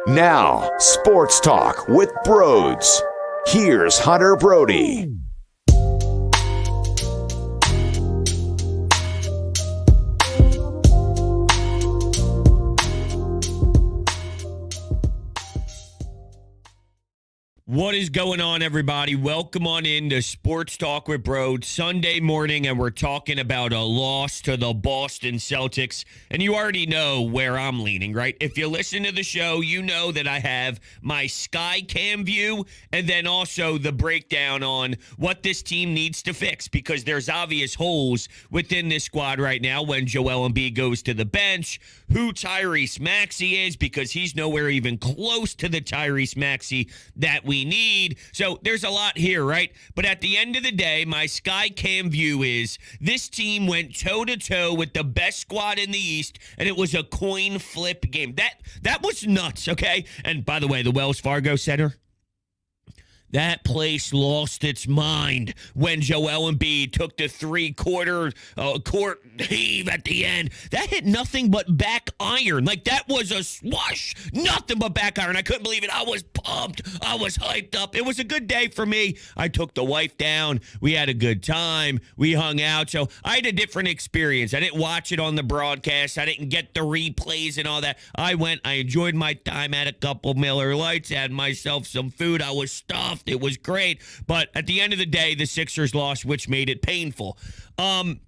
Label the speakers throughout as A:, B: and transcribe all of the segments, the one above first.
A: Now, Sports Talk with Broads. Here's Hunter Brody.
B: What is going on, everybody? Welcome on into Sports Talk with Broads, Sunday morning, and we're talking about a loss to the Boston Celtics. And you already know where I'm leaning, right? If you listen to the show, you know that I have my sky cam view and then also the breakdown on what this team needs to fix, because there's obvious holes within this squad right now when Joel Embiid goes to the bench, who Tyrese Maxie is, because he's nowhere even close to the Tyrese Maxie that we need. So there's a lot here, right? But at the end of the day, my sky cam view is this team went toe-to-toe with the best squad in the East, and it was a coin flip game. That was nuts, okay? And by the way, the Wells Fargo Center, that place lost its mind when Joel Embiid took the three-quarter court heave at the end. That hit nothing but back iron. Like, that was a swoosh. Nothing but back iron. I couldn't believe it. I was pumped. I was hyped up. It was a good day for me. I took the wife down. We had a good time. We hung out. So I had a different experience. I didn't watch it on the broadcast. I didn't get the replays and all that. I enjoyed my time, had a couple Miller Lights, had myself some food. I was stuffed. It was great, but at the end of the day, the Sixers lost, which made it painful. I'm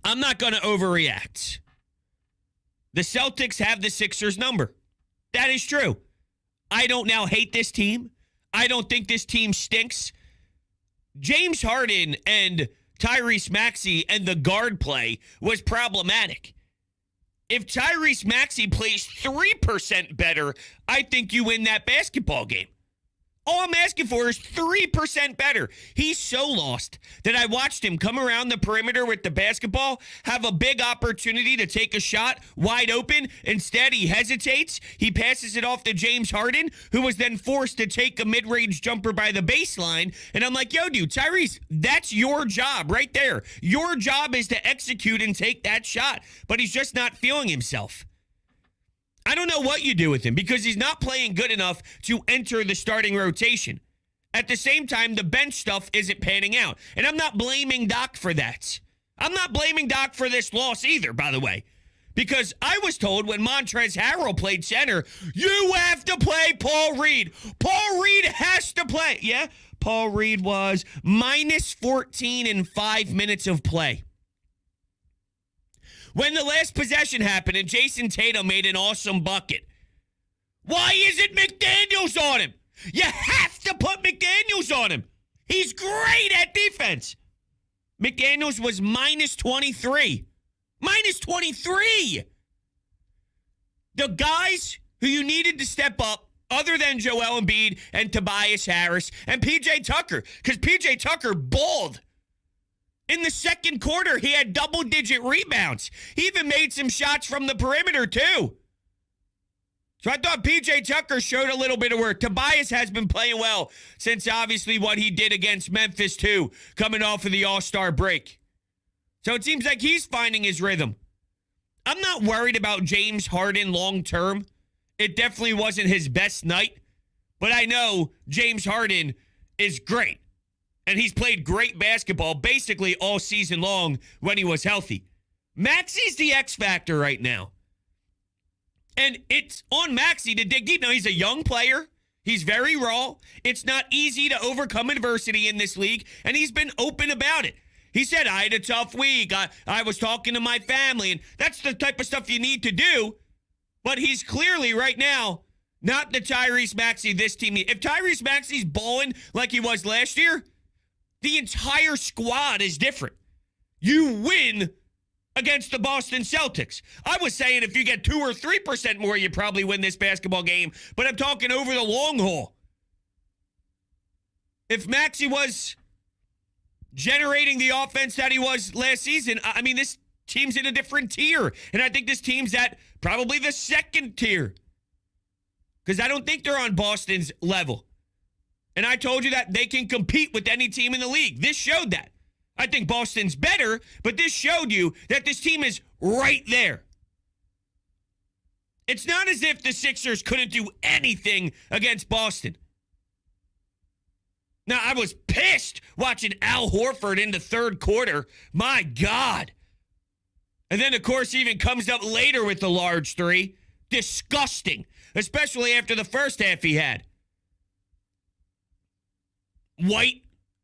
B: not going to overreact. The Celtics have the Sixers number. That is true. I don't now hate this team. I don't think this team stinks. James Harden and Tyrese Maxey and the guard play was problematic. If Tyrese Maxey plays 3% better, I think you win that basketball game. All I'm asking for is 3% better. He's so lost that I watched him come around the perimeter with the basketball, have a big opportunity to take a shot wide open. Instead, he hesitates. He passes it off to James Harden, who was then forced to take a mid-range jumper by the baseline. And I'm like, yo, dude, Tyrese, that's your job right there. Your job is to execute and take that shot. But he's just not feeling himself. I don't know what you do with him because he's not playing good enough to enter the starting rotation. At the same time, the bench stuff isn't panning out. And I'm not blaming Doc for that. I'm not blaming Doc for this loss either, by the way. Because I was told when Montrezl Harrell played center, you have to play Paul Reed. Paul Reed has to play. Yeah, Paul Reed was minus 14 in 5 minutes of play. When the last possession happened and Jayson Tatum made an awesome bucket, why isn't McDaniels on him? You have to put McDaniels on him. He's great at defense. McDaniels was minus 23. Minus 23. The guys who you needed to step up, other than Joel Embiid and Tobias Harris and P.J. Tucker, because P.J. Tucker balled. In the second quarter, he had double-digit rebounds. He even made some shots from the perimeter, too. So I thought P.J. Tucker showed a little bit of work. Tobias has been playing well since, obviously, what he did against Memphis, too, coming off of the All-Star break. So it seems like he's finding his rhythm. I'm not worried about James Harden long-term. It definitely wasn't his best night. But I know James Harden is great. And he's played great basketball basically all season long when he was healthy. Maxie's the X factor right now. And it's on Maxie to dig deep. Now, he's a young player. He's very raw. It's not easy to overcome adversity in this league, and he's been open about it. He said, I had a tough week. I was talking to my family, and that's the type of stuff you need to do. But he's clearly right now not the Tyrese Maxey this team needs. If Tyrese Maxey's balling like he was last year, the entire squad is different. You win against the Boston Celtics. I was saying if you get 2 or 3% more, you probably win this basketball game. But I'm talking over the long haul. If Maxey was generating the offense that he was last season, I mean, this team's in a different tier. And I think this team's at probably the second tier. Because I don't think they're on Boston's level. And I told you that they can compete with any team in the league. This showed that. I think Boston's better, but this showed you that this team is right there. It's not as if the Sixers couldn't do anything against Boston. Now, I was pissed watching Al Horford in the third quarter. My God. And then, of course, he even comes up later with the large three. Disgusting, especially after the first half he had.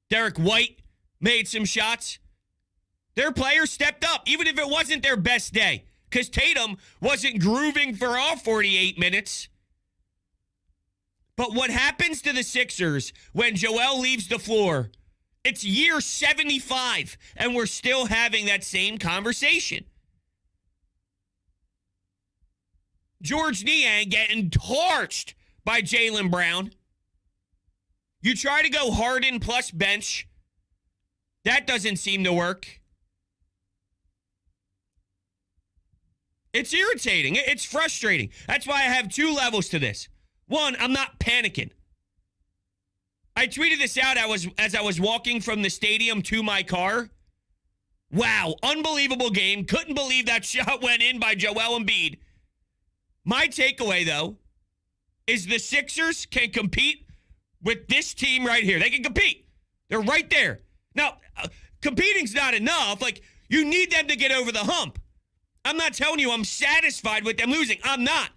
B: Derek White made some shots. Their players stepped up, even if it wasn't their best day, because Tatum wasn't grooving for all 48 minutes. But what happens to the Sixers when Joel leaves the floor? It's year 75, and we're still having that same conversation. George Niang getting torched by Jaylen Brown. You try to go Harden plus bench. That doesn't seem to work. It's irritating. It's frustrating. That's why I have two levels to this. One, I'm not panicking. I tweeted this out as I was walking from the stadium to my car. Wow, unbelievable game. Couldn't believe that shot went in by Joel Embiid. My takeaway, though, is the Sixers can compete with this team right here. They can compete. They're right there. Now, competing's not enough. Like, you need them to get over the hump. I'm not telling you I'm satisfied with them losing. I'm not.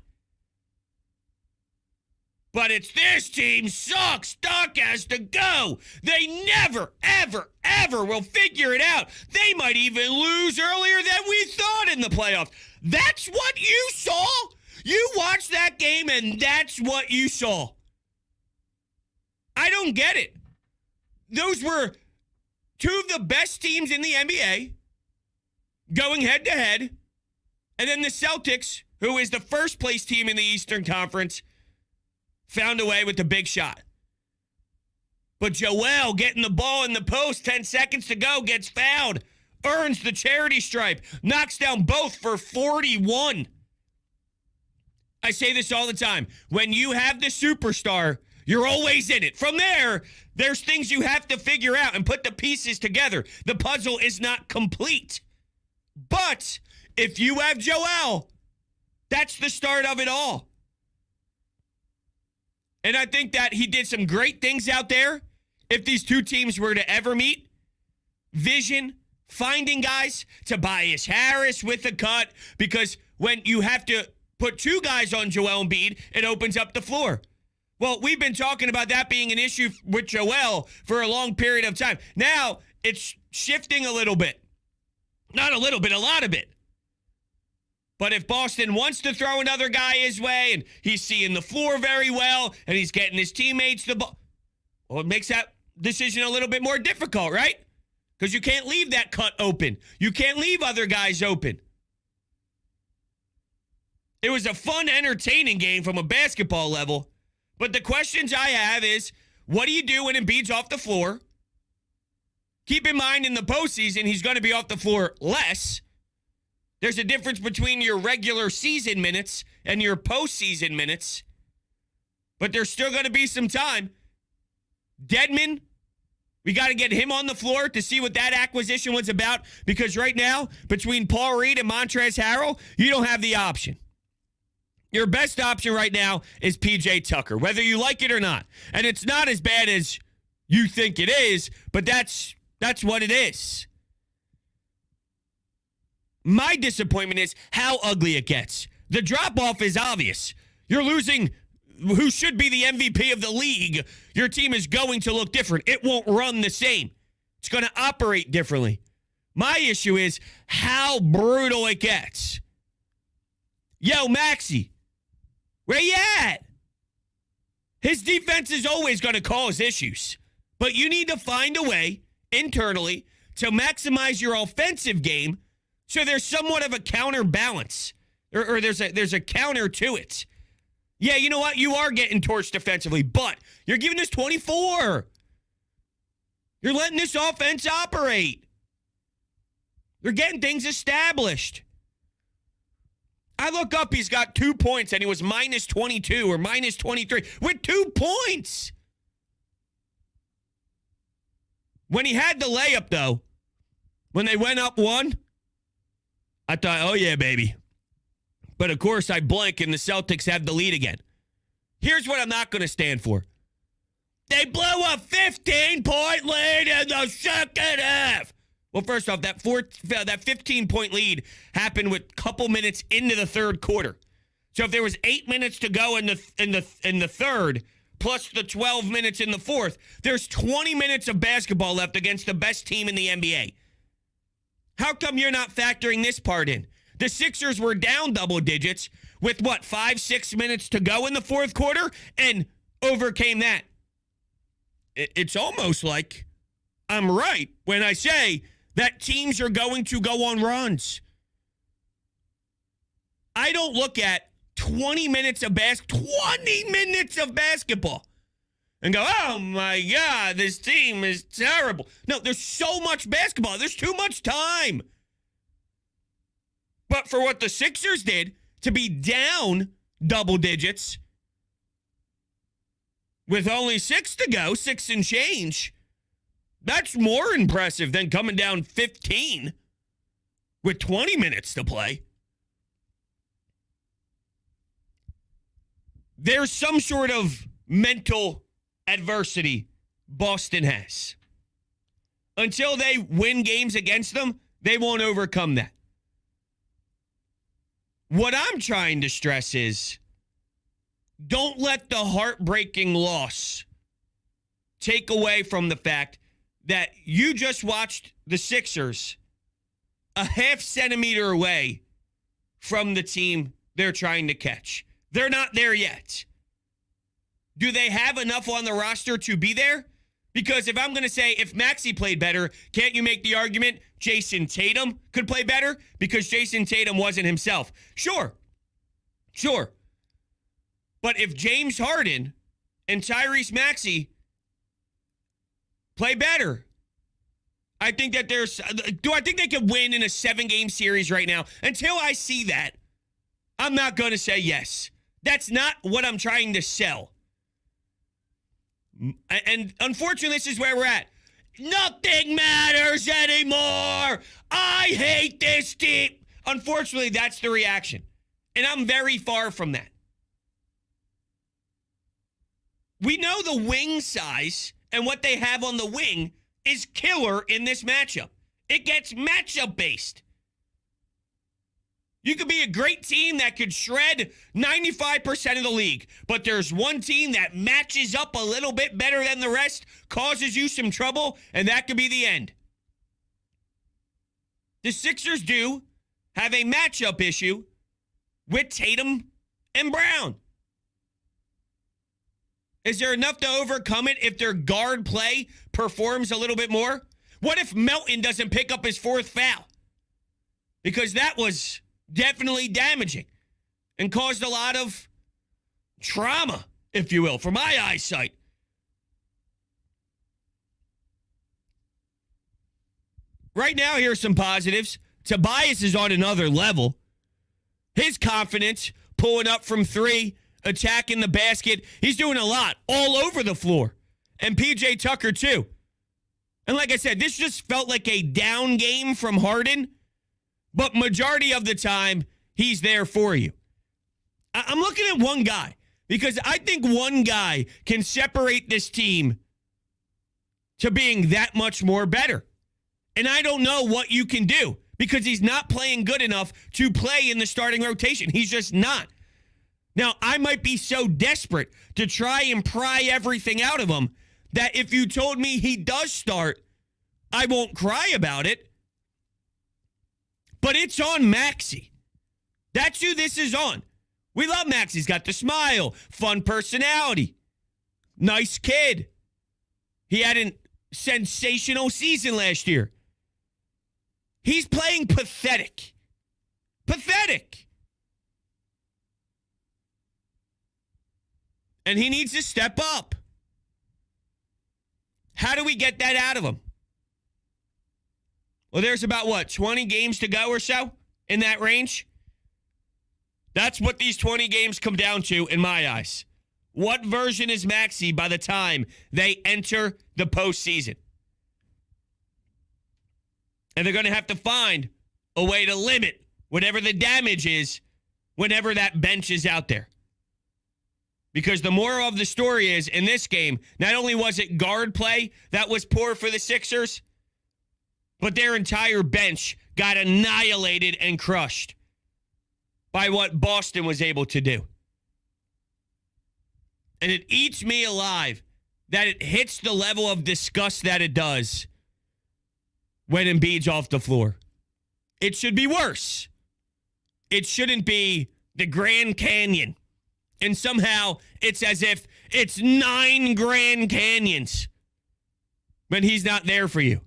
B: But it's this team sucks. Stock has to go. They never, ever, ever will figure it out. They might even lose earlier than we thought in the playoffs. That's what you saw? You watched that game and that's what you saw. I don't get it. Those were two of the best teams in the NBA going head to head. And then the Celtics, who is the first place team in the Eastern Conference, found a way with the big shot. But Joel getting the ball in the post, 10 seconds to go, gets fouled, earns the charity stripe, knocks down both for 41. I say this all the time. When you have the superstar, you're always in it. From there, there's things you have to figure out and put the pieces together. The puzzle is not complete. But if you have Joel, that's the start of it all. And I think that he did some great things out there. If these two teams were to ever meet, vision, finding guys, Tobias Harris with a cut, because when you have to put two guys on Joel Embiid, it opens up the floor. Well, we've been talking about that being an issue with Joel for a long period of time. Now it's shifting a little bit. Not a little bit, a lot of it. But if Boston wants to throw another guy his way and he's seeing the floor very well and he's getting his teammates the ball, well, it makes that decision a little bit more difficult, right? Because you can't leave that cut open. You can't leave other guys open. It was a fun, entertaining game from a basketball level. But the questions I have is, what do you do when Embiid's off the floor? Keep in mind, in the postseason, he's going to be off the floor less. There's a difference between your regular season minutes and your postseason minutes. But there's still going to be some time. Dedmon, we got to get him on the floor to see what that acquisition was about. Because right now, between Paul Reed and Montrezl Harrell, you don't have the option. Your best option right now is P.J. Tucker, whether you like it or not. And it's not as bad as you think it is, but that's what it is. My disappointment is how ugly it gets. The drop-off is obvious. You're losing who should be the MVP of the league. Your team is going to look different. It won't run the same. It's going to operate differently. My issue is how brutal it gets. Yo, Maxie, where you at? His defense is always going to cause issues. But you need to find a way internally to maximize your offensive game so there's somewhat of a counterbalance, or there's a counter to it. Yeah, you know what? You are getting torched defensively, but you're giving us 24. You're letting this offense operate. You're getting things established. I look up, he's got 2 points, and he was minus 22 or minus 23 with 2 points. When he had the layup, though, when they went up one, I thought, oh, yeah, baby. But, of course, I blink and the Celtics have the lead again. Here's what I'm not going to stand for. They blew a 15-point lead in the second half. Well, first off, that 15-point lead happened with a couple minutes into the third quarter. So if there was 8 minutes to go in the third, plus the 12 minutes in the fourth, there's 20 minutes of basketball left against the best team in the NBA. How come you're not factoring this part in? The Sixers were down double digits with, 5-6 minutes to go in the fourth quarter and overcame that. It's almost like I'm right when I say that teams are going to go on runs. I don't look at 20 minutes of basketball and go, oh my God, this team is terrible. No, there's so much basketball. There's too much time. But for what the Sixers did to be down double digits with only 6 to go, 6 and change, that's more impressive than coming down 15 with 20 minutes to play. There's some sort of mental adversity Boston has. Until they win games against them, they won't overcome that. What I'm trying to stress is don't let the heartbreaking loss take away from the fact that you just watched the Sixers a half centimeter away from the team they're trying to catch. They're not there yet. Do they have enough on the roster to be there? Because if I'm going to say if Maxie played better, can't you make the argument Jayson Tatum could play better? Because Jayson Tatum wasn't himself. Sure. But if James Harden and Tyrese Maxey play better, I think that do I think they could win in a 7-game series right now? Until I see that, I'm not going to say yes. That's not what I'm trying to sell. And unfortunately, this is where we're at. Nothing matters anymore. I hate this team. Unfortunately, that's the reaction. And I'm very far from that. We know the wing size and what they have on the wing is killer in this matchup. It gets matchup based. You could be a great team that could shred 95% of the league, but there's one team that matches up a little bit better than the rest, causes you some trouble, and that could be the end. The Sixers do have a matchup issue with Tatum and Brown. Is there enough to overcome it if their guard play performs a little bit more? What if Melton doesn't pick up his 4th foul? Because that was definitely damaging and caused a lot of trauma, if you will, for my eyesight. Right now, here's some positives. Tobias is on another level. His confidence, pulling up from 3, attacking the basket. He's doing a lot all over the floor. And PJ Tucker, too. And like I said, this just felt like a down game from Harden. But majority of the time, he's there for you. I'm looking at one guy because I think one guy can separate this team to being that much more better. And I don't know what you can do because he's not playing good enough to play in the starting rotation. He's just not. Now, I might be so desperate to try and pry everything out of him that if you told me he does start, I won't cry about it. But it's on Maxie. That's who this is on. We love Maxie. He's got the smile, fun personality, nice kid. He had a sensational season last year. He's playing pathetic. Pathetic. And he needs to step up. How do we get that out of him? Well, there's about, 20 games to go or so in that range? That's what these 20 games come down to in my eyes. What version is Maxie by the time they enter the postseason? And they're going to have to find a way to limit whatever the damage is whenever that bench is out there. Because the moral of the story is, in this game, not only was it guard play that was poor for the Sixers, but their entire bench got annihilated and crushed by what Boston was able to do. And it eats me alive that it hits the level of disgust that it does when Embiid's off the floor. It should be worse. It shouldn't be the Grand Canyon. And somehow it's as if it's 9 Grand Canyons when he's not there for you.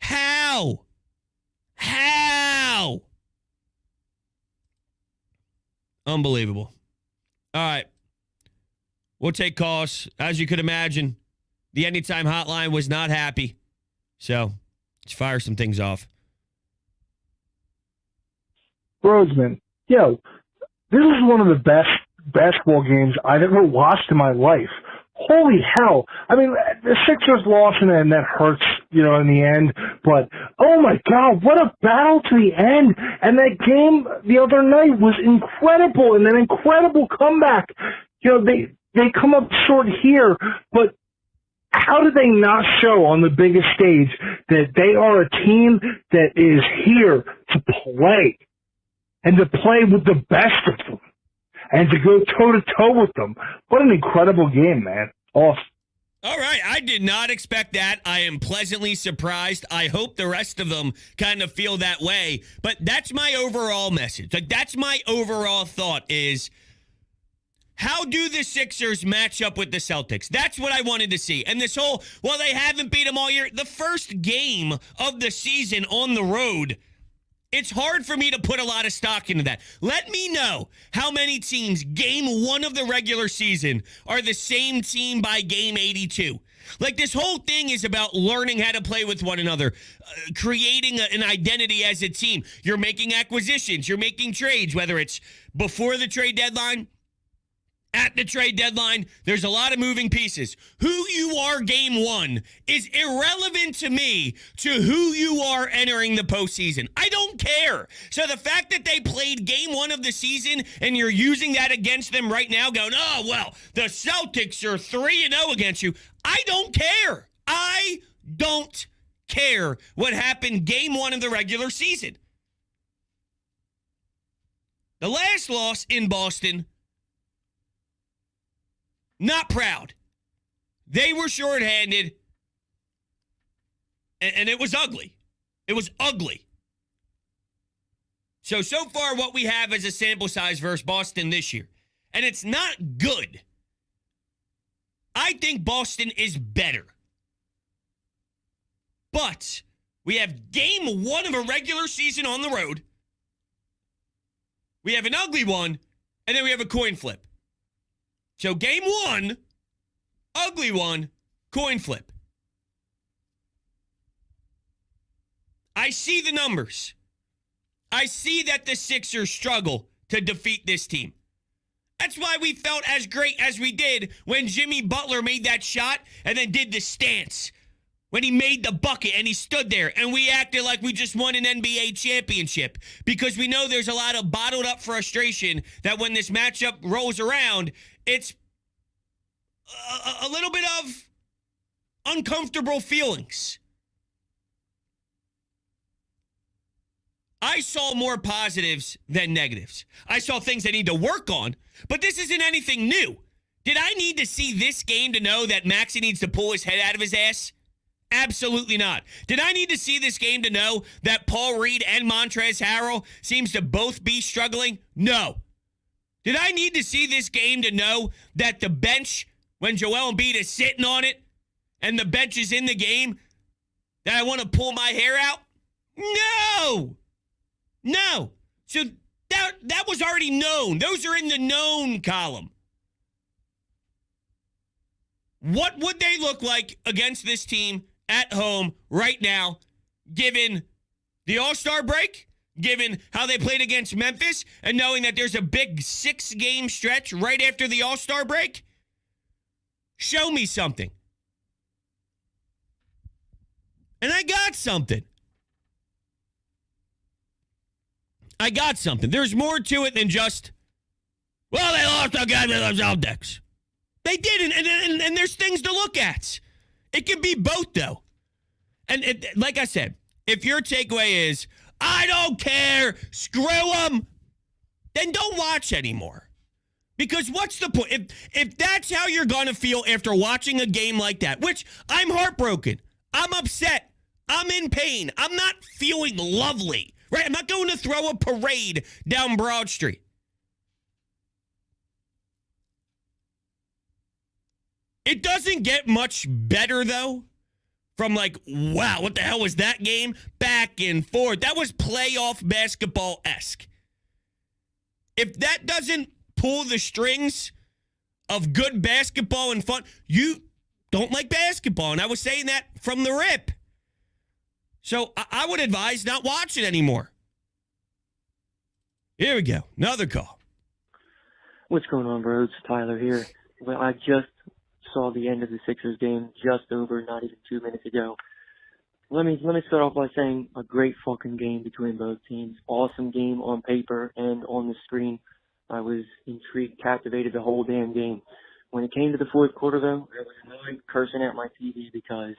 B: How? Unbelievable. All right. We'll take calls. As you could imagine, the Anytime Hotline was not happy. So let's fire some things off.
C: Broadsman, yo, this is one of the best basketball games I've ever watched in my life. Holy hell. I mean, the Sixers lost and that hurts, in the end. But, oh my God, what a battle to the end. And that game the other night was incredible, and an incredible comeback. They come up short here, but how did they not show on the biggest stage that they are a team that is here to play and to play with the best of them and to go toe-to-toe with them? What an incredible game, man. Awesome.
B: All right. I did not expect that. I am pleasantly surprised. I hope the rest of them kind of feel that way. But that's my overall message. That's my overall thought is, how do the Sixers match up with the Celtics? That's what I wanted to see. And this whole, they haven't beat them all year. The first game of the season on the road, it's hard for me to put a lot of stock into that. Let me know how many teams, game 1 of the regular season, are the same team by game 82. This whole thing is about learning how to play with one another, creating an identity as a team. You're making acquisitions. You're making trades, whether it's before the trade deadline, at the trade deadline. There's a lot of moving pieces. Who you are game 1 is irrelevant to me to who you are entering the postseason. I don't care. So the fact that they played game 1 of the season and you're using that against them right now going, the Celtics are 3-0 against you. I don't care. I don't care what happened game 1 of the regular season. The last loss in Boston, not proud. They were shorthanded, and it was ugly. It was ugly. So far what we have is a sample size versus Boston this year, and it's not good. I think Boston is better. But we have game 1 of a regular season on the road. We have an ugly one, and then we have a coin flip. So game 1, ugly one, coin flip. I see the numbers. I see that the Sixers struggle to defeat this team. That's why we felt as great as we did when Jimmy Butler made that shot and then did the stance. When he made the bucket and he stood there and we acted like we just won an NBA championship, because we know there's a lot of bottled up frustration that when this matchup rolls around, it's a little bit of uncomfortable feelings. I saw more positives than negatives. I saw things I need to work on, but this isn't anything new. Did I need to see this game to know that Maxie needs to pull his head out of his ass? Absolutely not. Did I need to see this game to know that Paul Reed and Montrezl Harrell seems to both be struggling? No. Did I need to see this game to know that the bench, when Joel Embiid is sitting on it and the bench is in the game, that I want to pull my hair out? No. So that was already known. Those are in the known column. What would they look like against this team at home right now, given the All-Star break, given how they played against Memphis, and knowing that there's a big 6-game stretch right after the All-Star break? Show me something. And I got something. I got something. There's more to it than just, well, they lost again to the Celtics. They did, and there's things to look at. It can be both, though. And like I said, if your takeaway is, I don't care, screw them, then don't watch anymore. Because what's the point? If that's how you're going to feel after watching a game like that, which I'm heartbroken, I'm upset, I'm in pain, I'm not feeling lovely, right? I'm not going to throw a parade down Broad Street. It doesn't get much better, though, from like, wow, what the hell was that game? Back and forth. That was playoff basketball-esque. If that doesn't pull the strings of good basketball and fun, you don't like basketball. And I was saying that from the rip. So I would advise not watch it anymore. Here we go. Another call.
D: What's going on, bro? It's Tyler here. Well, I just saw the end of the Sixers game just over, not even 2 minutes ago. Let me start off by saying a great fucking game between both teams. Awesome game on paper and on the screen. I was intrigued, captivated the whole damn game. When it came to the fourth quarter, though, I was annoyed, cursing at my TV because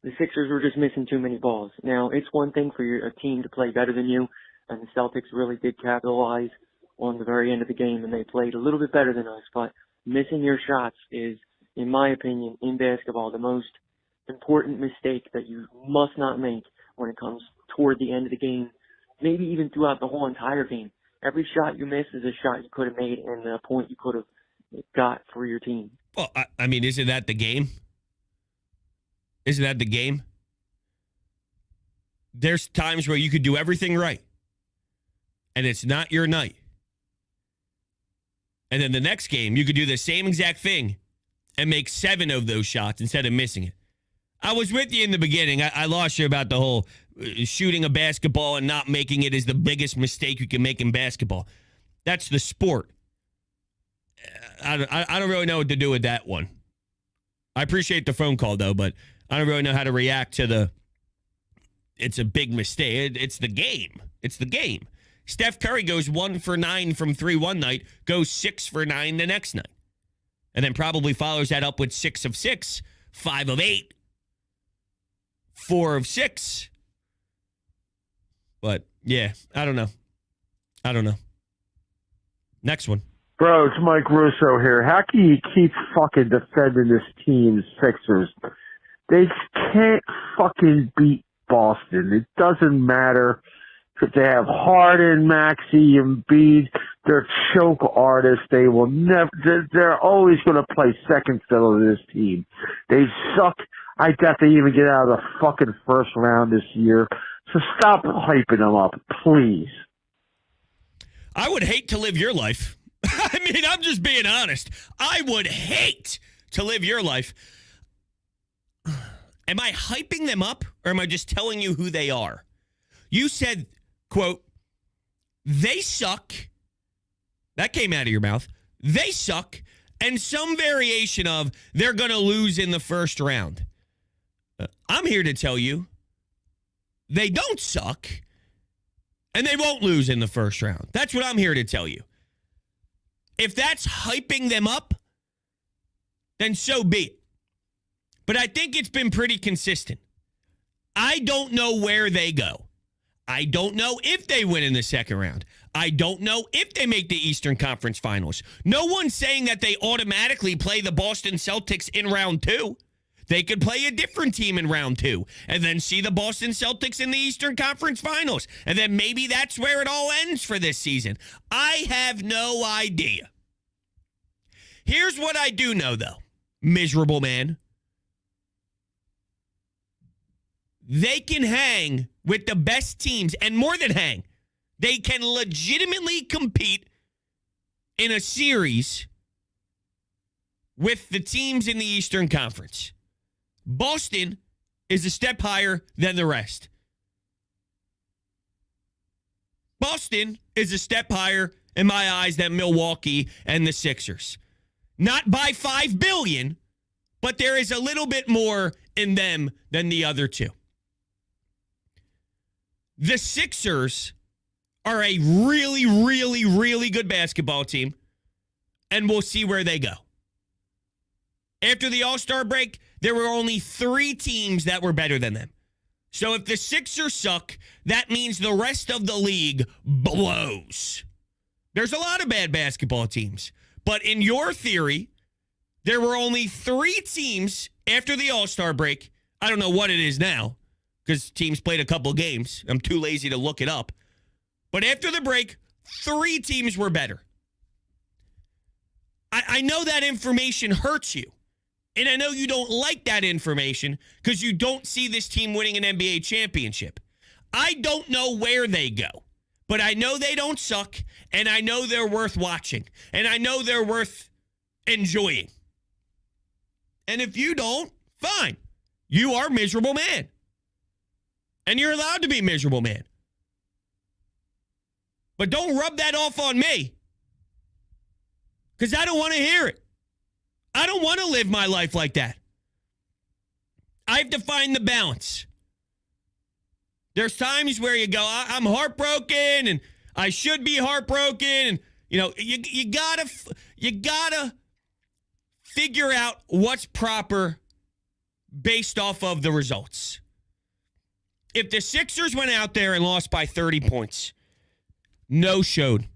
D: the Sixers were just missing too many balls. Now, it's one thing for a team to play better than you, and the Celtics really did capitalize on the very end of the game, and they played a little bit better than us, but missing your shots is, in my opinion, in basketball, the most important mistake that you must not make when it comes toward the end of the game, maybe even throughout the whole entire game. Every shot you miss is a shot you could have made and a point you could have got for your team.
B: Well, I mean, isn't that the game? Isn't that the game? There's times where you could do everything right, and it's not your night. And then the next game, you could do the same exact thing and make 7 of those shots instead of missing it. I was with you in the beginning. I lost you about the whole shooting a basketball and not making it is the biggest mistake you can make in basketball. That's the sport. I don't really know what to do with that one. I appreciate the phone call, though, but I don't really know how to react to it's a big mistake. It's the game. It's the game. Steph Curry goes 1 for 9 from 3 one night, goes 6 for 9 the next night. And then probably follows that up with 6 of 6, 5 of 8, 4 of 6. But, yeah, I don't know. Next one.
E: Bro, it's Mike Russo here. How can you keep fucking defending this team, Sixers? They can't fucking beat Boston. It doesn't matter if they have Harden, Maxie, Embiid. They're choke artists. They will never. They're always going to play second fiddle to this team. They suck. I doubt they even get out of the fucking first round this year. So stop hyping them up, please.
B: I would hate to live your life. I mean, I'm just being honest. I would hate to live your life. Am I hyping them up, or am I just telling you who they are? You said, quote, they suck. That came out of your mouth. They suck. And some variation of they're going to lose in the first round. I'm here to tell you they don't suck, and they won't lose in the first round. That's what I'm here to tell you. If that's hyping them up, then so be it. But I think it's been pretty consistent. I don't know where they go. I don't know if they win in the second round. I don't know if they make the Eastern Conference Finals. No one's saying that they automatically play the Boston Celtics in round 2. They could play a different team in round 2 and then see the Boston Celtics in the Eastern Conference Finals. And then maybe that's where it all ends for this season. I have no idea. Here's what I do know, though, miserable man. They can hang with the best teams, and more than hang, they can legitimately compete in a series with the teams in the Eastern Conference. Boston is a step higher than the rest. Boston is a step higher, in my eyes, than Milwaukee and the Sixers. Not by $5 billion, but there is a little bit more in them than the other two. The Sixers are a really, really, really good basketball team, and we'll see where they go. After the All-Star break, there were only 3 teams that were better than them. So if the Sixers suck, that means the rest of the league blows. There's a lot of bad basketball teams. But in your theory, there were only 3 teams after the All-Star break. I don't know what it is now because teams played a couple games. I'm too lazy to look it up. But after the break, 3 teams were better. I know that information hurts you. And I know you don't like that information because you don't see this team winning an NBA championship. I don't know where they go, but I know they don't suck, and I know they're worth watching, and I know they're worth enjoying. And if you don't, fine. You are a miserable man. And you're allowed to be a miserable man. But don't rub that off on me because I don't want to hear it. I don't want to live my life like that. I have to find the balance. There's times where you go, I'm heartbroken and I should be heartbroken. And, you gotta figure out what's proper based off of the results. If the Sixers went out there and lost by 30 points, no showed.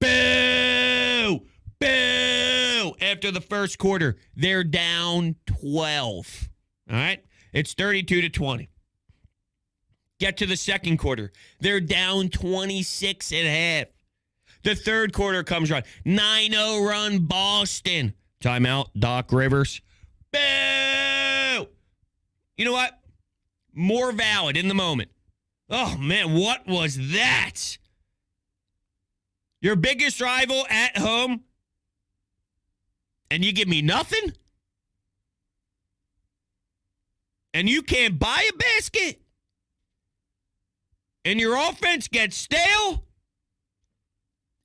B: Boo! Boo! After the first quarter, they're down 12. All right? It's 32-20. Get to the second quarter. They're down 26 and a half. The third quarter comes around. 9-0 run Boston. Timeout, Doc Rivers. Boo! You know what? More valid in the moment. Oh, man, what was that? Your biggest rival at home, and you give me nothing? And you can't buy a basket? And your offense gets stale?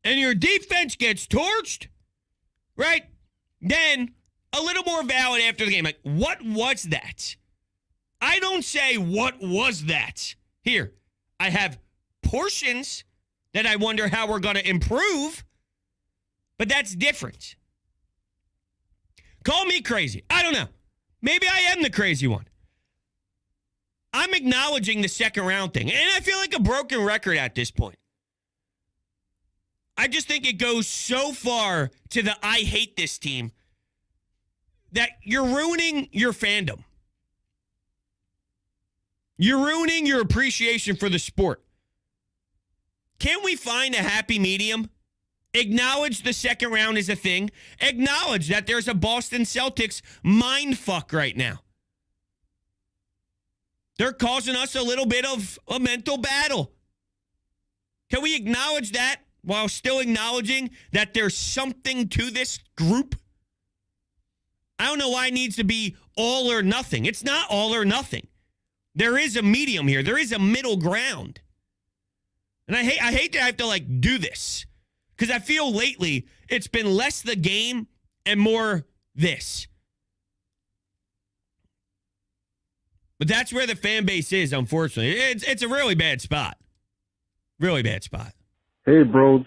B: And your defense gets torched? Right? Then, a little more valid after the game. Like, what was that? I don't say, what was that? Here, I have portions that I wonder how we're going to improve, but that's different. Call me crazy. I don't know. Maybe I am the crazy one. I'm acknowledging the second round thing, and I feel like a broken record at this point. I just think it goes so far to the I hate this team that you're ruining your fandom. You're ruining your appreciation for the sport. Can't we find a happy medium? Acknowledge the second round is a thing. Acknowledge that there's a Boston Celtics mindfuck right now. They're causing us a little bit of a mental battle. Can we acknowledge that while still acknowledging that there's something to this group? I don't know why it needs to be all or nothing. It's not all or nothing. There is a medium here. There is a middle ground. And I hate that I have to do this. Because I feel lately it's been less the game and more this. But that's where the fan base is, unfortunately. It's a really bad spot. Really bad spot.
F: Hey, bros.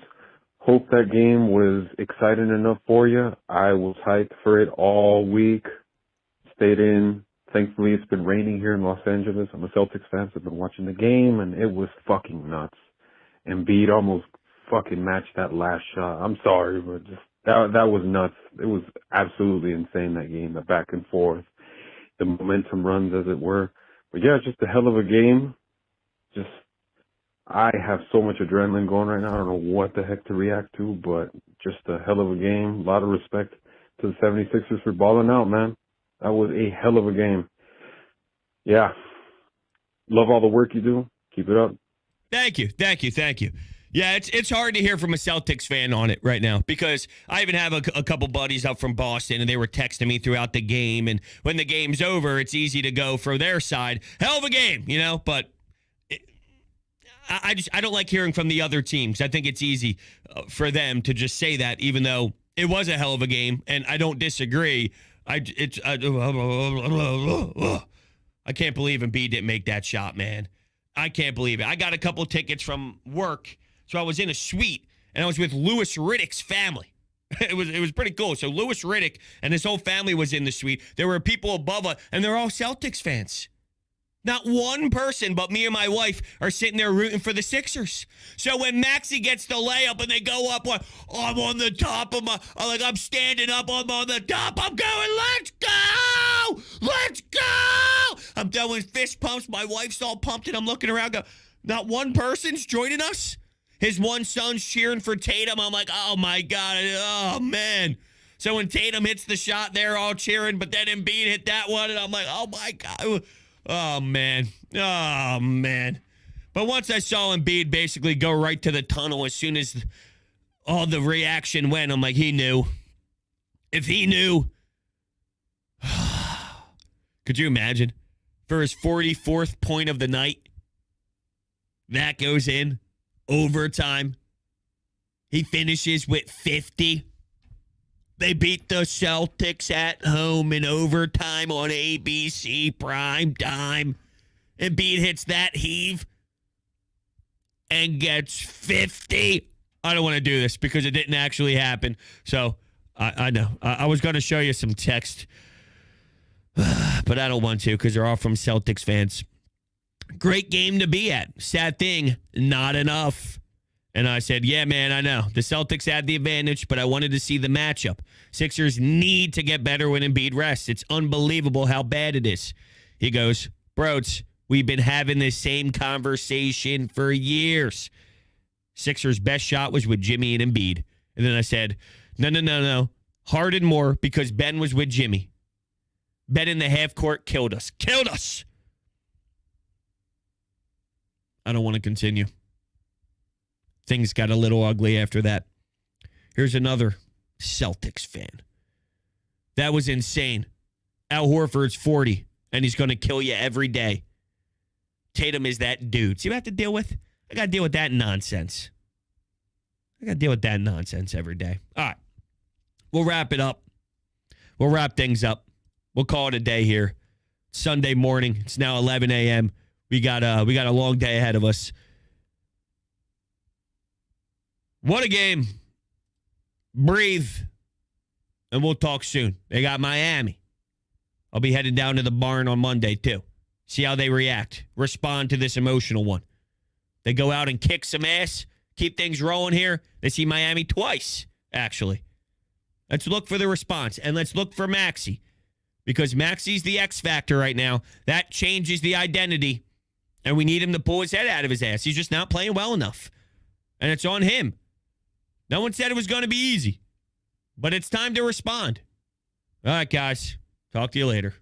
F: Hope that game was exciting enough for you. I was hyped for it all week. Stayed in. Thankfully, it's been raining here in Los Angeles. I'm a Celtics fan, so I've been watching the game, and it was fucking nuts. Embiid almost fucking matched that last shot. I'm sorry, but just that was nuts. It was absolutely insane, that game, the back and forth, the momentum runs, as it were. But yeah, just a hell of a game. Just, I have so much adrenaline going right now. I don't know what the heck to react to, but just a hell of a game. A lot of respect to the 76ers for balling out, man. That was a hell of a game. Yeah. Love all the work you do. Keep it up.
B: Thank you. Yeah, it's hard to hear from a Celtics fan on it right now because I even have a couple buddies up from Boston, and they were texting me throughout the game. And when the game's over, it's easy to go for their side. Hell of a game, but I don't like hearing from the other teams. I think it's easy for them to just say that, even though it was a hell of a game, and I don't disagree. I can't believe Embiid didn't make that shot, man. I can't believe it. I got a couple tickets from work, so I was in a suite, and I was with Louis Riddick's family. It was pretty cool. So Louis Riddick and his whole family was in the suite. There were people above us, and they're all Celtics fans. Not one person but me and my wife are sitting there rooting for the Sixers. So when Maxie gets the layup and they go up, I'm on the top of I'm standing up, I'm on the top, I'm going, let's go! Let's go! I'm doing fist pumps, my wife's all pumped, and I'm looking around, go, not one person's joining us? His one son's cheering for Tatum. I'm like, oh my God, oh man. So when Tatum hits the shot, they're all cheering, but then Embiid hit that one, and I'm like, oh my God. Oh, man. Oh, man. But once I saw Embiid basically go right to the tunnel as soon as all the reaction went, I'm like, he knew. If he knew. Could you imagine? For his 44th point of the night, that goes in. Overtime. He finishes with 50. They beat the Celtics at home in overtime on ABC prime time. Embiid hits that heave and gets 50. I don't want to do this because it didn't actually happen. So I know. I was going to show you some text, but I don't want to because they're all from Celtics fans. Great game to be at. Sad thing, not enough. And I said, yeah, man, I know. The Celtics had the advantage, but I wanted to see the matchup. Sixers need to get better when Embiid rests. It's unbelievable how bad it is. He goes, Broads, we've been having this same conversation for years. Sixers' best shot was with Jimmy and Embiid. And then I said, no. Harden more because Ben was with Jimmy. Ben in the half court killed us. Killed us! I don't want to continue. Things got a little ugly after that. Here's another Celtics fan. That was insane. Al Horford's 40, and he's going to kill you every day. Tatum is that dude. See what I have to deal with? I got to deal with that nonsense. Every day. All right. We'll wrap it up. We'll wrap things up. We'll call it a day here. Sunday morning. It's now 11 a.m. We got a long day ahead of us. What a game. Breathe. And we'll talk soon. They got Miami. I'll be headed down to the barn on Monday, too. See how they react. Respond to this emotional one. They go out and kick some ass. Keep things rolling here. They see Miami twice, actually. Let's look for the response. And let's look for Maxie. Because Maxie's the X factor right now. That changes the identity. And we need him to pull his head out of his ass. He's just not playing well enough. And it's on him. No one said it was going to be easy. But it's time to respond. All right, guys. Talk to you later.